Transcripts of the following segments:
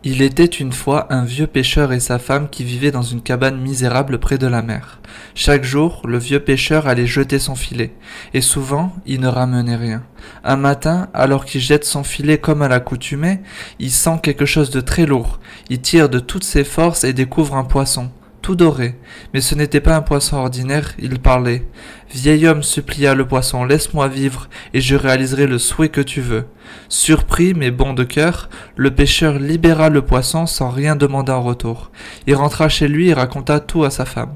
Il était une fois un vieux pêcheur et sa femme qui vivaient dans une cabane misérable près de la mer. Chaque jour, le vieux pêcheur allait jeter son filet, et souvent, il ne ramenait rien. Un matin, alors qu'il jette son filet comme à l'accoutumée, il sent quelque chose de très lourd. Il tire de toutes ses forces et découvre un poisson, tout doré. Mais ce n'était pas un poisson ordinaire, il parlait. Vieil homme, supplia le poisson, laisse-moi vivre, et je réaliserai le souhait que tu veux. Surpris mais bon de cœur, le pêcheur libéra le poisson sans rien demander en retour. Il rentra chez lui et raconta tout à sa femme.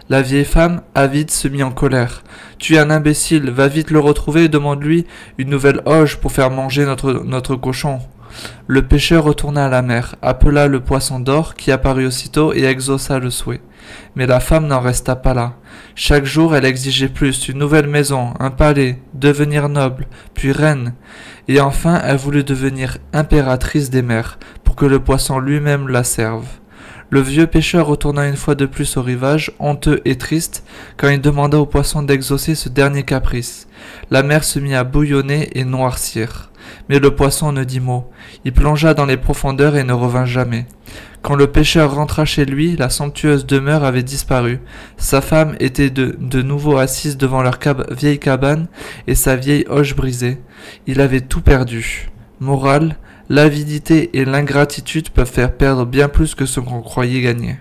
La vieille femme, avide, se mit en colère. Tu es un imbécile, va vite le retrouver et demande-lui une nouvelle auge pour faire manger notre cochon. Le pêcheur retourna à la mer, appela le poisson d'or qui apparut aussitôt et exauça le souhait. Mais la femme n'en resta pas là. Chaque jour elle exigeait plus, une nouvelle maison, un palais, devenir noble, puis reine. Et enfin elle voulut devenir impératrice des mers, pour que le poisson lui-même la serve. Le vieux pêcheur retourna une fois de plus au rivage, honteux et triste, quand il demanda au poisson d'exaucer ce dernier caprice. La mer se mit à bouillonner et noircir. Mais le poisson ne dit mot. Il plongea dans les profondeurs et ne revint jamais. Quand le pêcheur rentra chez lui, la somptueuse demeure avait disparu. Sa femme était de nouveau assise devant leur vieille cabane et sa vieille auge brisée. Il avait tout perdu. Morale, l'avidité et l'ingratitude peuvent faire perdre bien plus que ce qu'on croyait gagner.